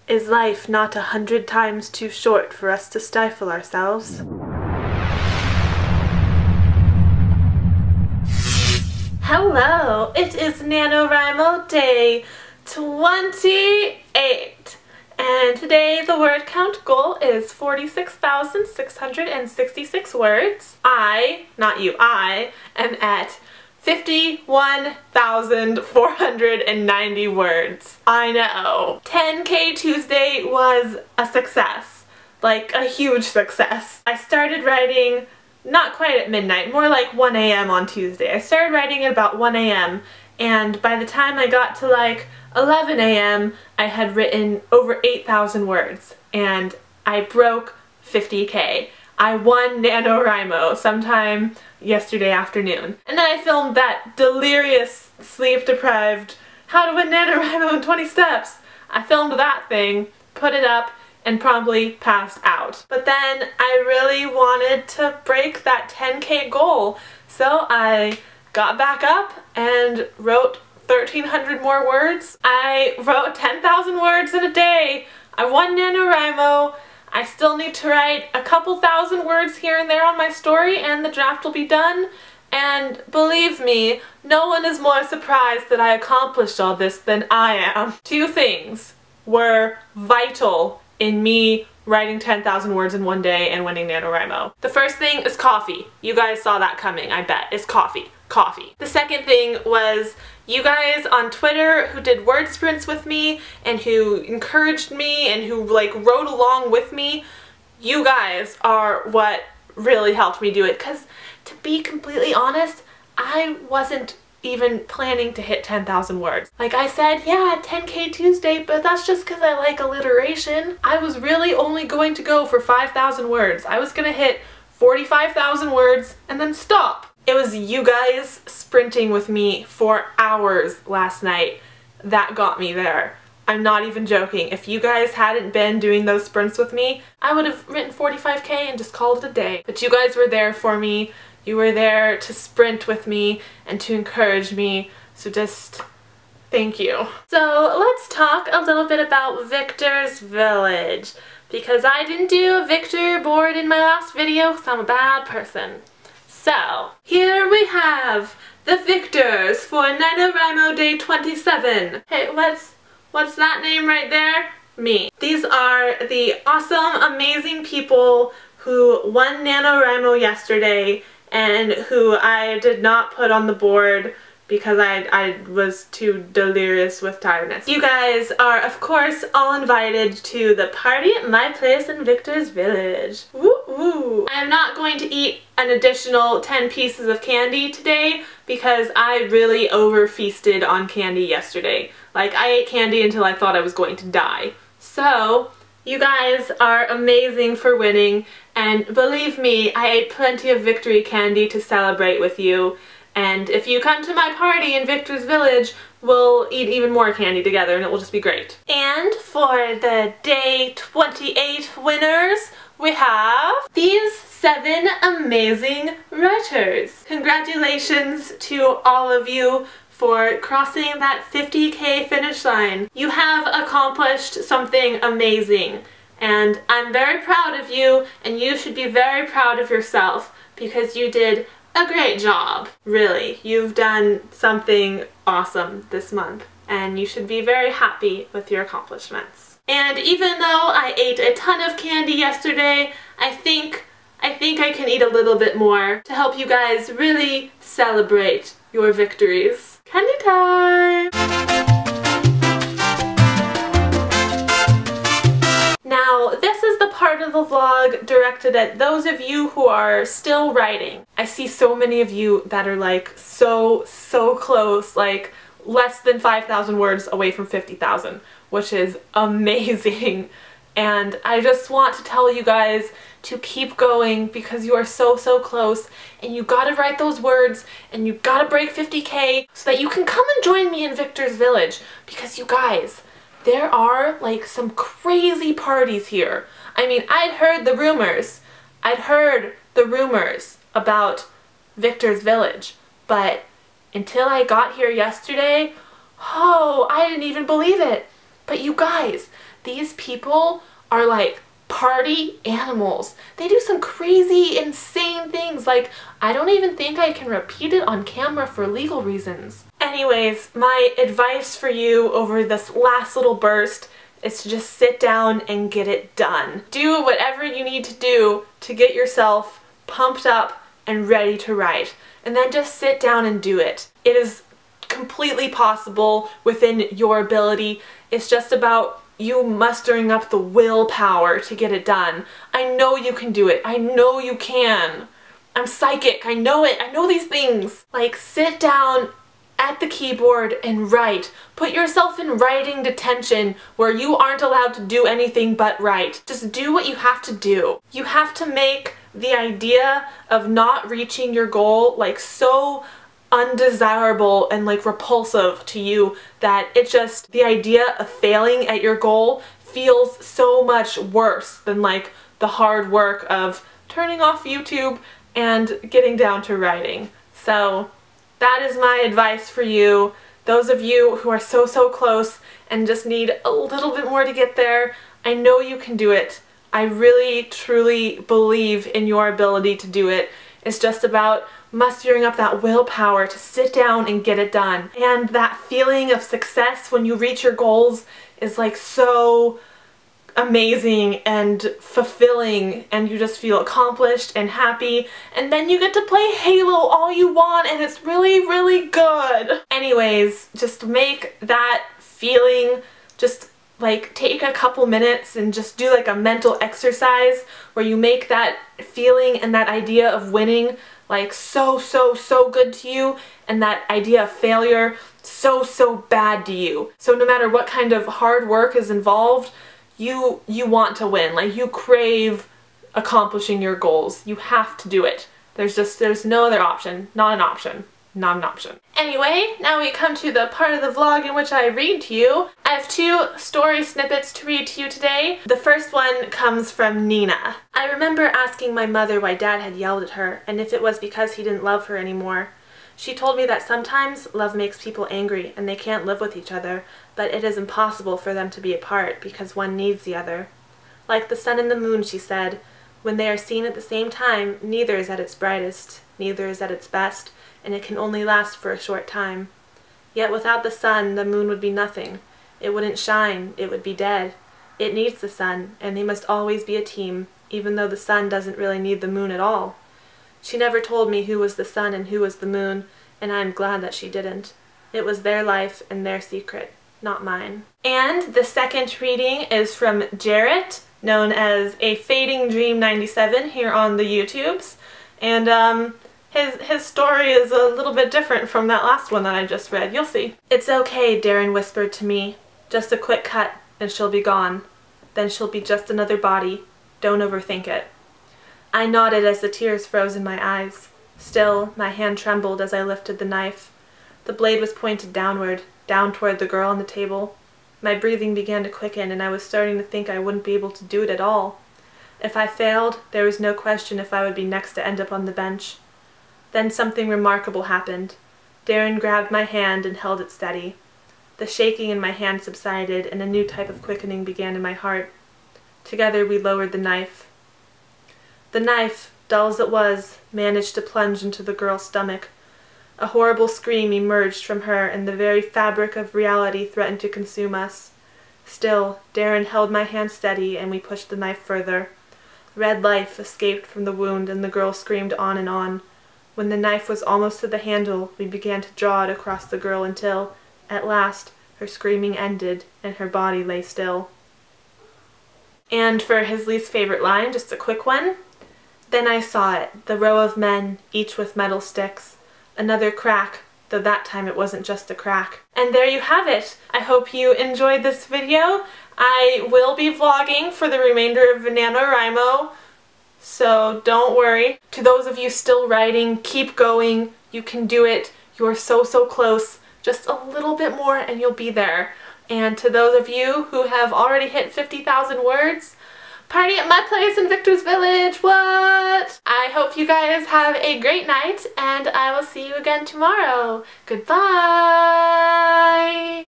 Is life not 100 times too short for us to stifle ourselves? Hello! It is NaNoWriMo day 28. And today the word count goal is 46,666 words. I am at 51,490 words. I know. 10K Tuesday was a success. Like a huge success. I started writing not quite at midnight, more like 1 a.m. on Tuesday. I started writing at about 1 a.m. and by the time I got to like 11 a.m. I had written over 8,000 words and I broke 50K. I won NaNoWriMo sometime yesterday afternoon. And then I filmed that delirious, sleep-deprived, how to win NaNoWriMo in 20 steps. I filmed that thing, put it up, and promptly passed out. But then I really wanted to break that 10K goal, so I got back up and wrote 1,300 more words. I wrote 10,000 words in a day. I won NaNoWriMo. I still need to write a couple thousand words here and there on my story and the draft will be done. And believe me, no one is more surprised that I accomplished all this than I am. Two things were vital in me writing 10,000 words in one day and winning NaNoWriMo. The first thing is coffee. You guys saw that coming, I bet. It's coffee. Coffee. The second thing was you guys on Twitter who did word sprints with me and who encouraged me and who like wrote along with me. You guys are what really helped me do it, because to be completely honest, I wasn't even planning to hit 10,000 words. Like I said, yeah, 10K Tuesday, but that's just because I like alliteration. I was really only going to go for 5,000 words. I was gonna hit 45,000 words and then stop. It was you guys sprinting with me for hours last night that got me there. I'm not even joking. If you guys hadn't been doing those sprints with me, I would have written 45K and just called it a day. But you guys were there for me. You were there to sprint with me and to encourage me. So just thank you. So let's talk a little bit about Victor's Village, because I didn't do a Victor board in my last video because I'm a bad person. So, here we have the victors for NaNoWriMo Day 27. Hey, what's that name right there? Me. These are the awesome, amazing people who won NaNoWriMo yesterday and who I did not put on the board because I was too delirious with tiredness. You guys are, of course, all invited to the party at my place in Victor's Village. Woo woo! I am not going to eat an additional 10 pieces of candy today because I really over-feasted on candy yesterday. Like, I ate candy until I thought I was going to die. So, you guys are amazing for winning, and believe me, I ate plenty of victory candy to celebrate with you. And if you come to my party in Victor's Village, we'll eat even more candy together and it will just be great. And for the Day 28 winners, we have these 7 amazing writers. Congratulations to all of you for crossing that 50K finish line. You have accomplished something amazing, and I'm very proud of you, and you should be very proud of yourself because you did a great job. Really, you've done something awesome this month and you should be very happy with your accomplishments. And even though I ate a ton of candy yesterday, I think I can eat a little bit more to help you guys really celebrate your victories. Candy time! Now, this is the part of the vlog directed at those of you who are still writing. I see so many of you that are like so close, like less than 5,000 words away from 50,000, which is amazing. And I just want to tell you guys to keep going because you are so close, and you gotta write those words and you gotta break 50K so that you can come and join me in Victor's Village, because you guys, there are like some crazy parties here. I mean, I'd heard the rumors about Victor's Village, but until I got here yesterday, oh, I didn't even believe it. But you guys, these people are like party animals. They do some crazy, insane things. Like, I don't even think I can repeat it on camera for legal reasons. Anyways, my advice for you over this last little burst is to just sit down and get it done. Do whatever you need to do to get yourself pumped up and ready to write. And then just sit down and do it. It is completely possible within your ability. It's just about you mustering up the willpower to get it done. I know you can do it. I know you can. I'm psychic. I know it. I know these things. Like, sit down at the keyboard and write. Put yourself in writing detention where you aren't allowed to do anything but write. Just do what you have to do. You have to make the idea of not reaching your goal like so undesirable and like repulsive to you that it just, the idea of failing at your goal feels so much worse than like the hard work of turning off YouTube and getting down to writing. So that is my advice for you. Those of you who are so close and just need a little bit more to get there, I know you can do it. I really truly believe in your ability to do it. It's just about mustering up that willpower to sit down and get it done. And that feeling of success when you reach your goals is like so amazing and fulfilling, and you just feel accomplished and happy, and then you get to play Halo all you want and it's really good. Anyways, just make that feeling, just like take a couple minutes and just do like a mental exercise where you make that feeling and that idea of winning like so good to you, and that idea of failure so bad to you. So no matter what kind of hard work is involved, you want to win. Like, you crave accomplishing your goals. You have to do it. There's no other option. Not an option. Not an option. Anyway, now we come to the part of the vlog in which I read to you. I have 2 story snippets to read to you today. The first one comes from Nina. I remember asking my mother why Dad had yelled at her, and if it was because he didn't love her anymore. She told me that sometimes love makes people angry and they can't live with each other, but it is impossible for them to be apart because one needs the other. Like the sun and the moon, she said, when they are seen at the same time, neither is at its brightest, neither is at its best, and it can only last for a short time. Yet without the sun, the moon would be nothing. It wouldn't shine, it would be dead. It needs the sun, and they must always be a team, even though the sun doesn't really need the moon at all. She never told me who was the sun and who was the moon, and I am glad that she didn't. It was their life and their secret, not mine. And the second reading is from Jarrett, known as A Fading Dream 97 here on the YouTubes. And his story is a little bit different from that last one that I just read. You'll see. It's okay, Darren whispered to me. Just a quick cut and she'll be gone. Then she'll be just another body. Don't overthink it. I nodded as the tears froze in my eyes. Still, my hand trembled as I lifted the knife. The blade was pointed downward, down toward the girl on the table. My breathing began to quicken, and I was starting to think I wouldn't be able to do it at all. If I failed, there was no question if I would be next to end up on the bench. Then something remarkable happened. Darren grabbed my hand and held it steady. The shaking in my hand subsided, and a new type of quickening began in my heart. Together we lowered the knife. The knife, dull as it was, managed to plunge into the girl's stomach. A horrible scream emerged from her, and the very fabric of reality threatened to consume us. Still, Darren held my hand steady, and we pushed the knife further. Red life escaped from the wound, and the girl screamed on and on. When the knife was almost to the handle, we began to draw it across the girl until, at last, her screaming ended, and her body lay still. And for his least favorite line, just a quick one. Then I saw it, the row of men, each with metal sticks. Another crack, though that time it wasn't just a crack. And there you have it. I hope you enjoyed this video. I will be vlogging for the remainder of NaNoWRIMO, so don't worry. To those of you still writing, keep going. You can do it. You are so close. Just a little bit more and you'll be there. And to those of you who have already hit 50,000 words, party at my place in Victor's Village, what? I hope you guys have a great night, and I will see you again tomorrow. Goodbye!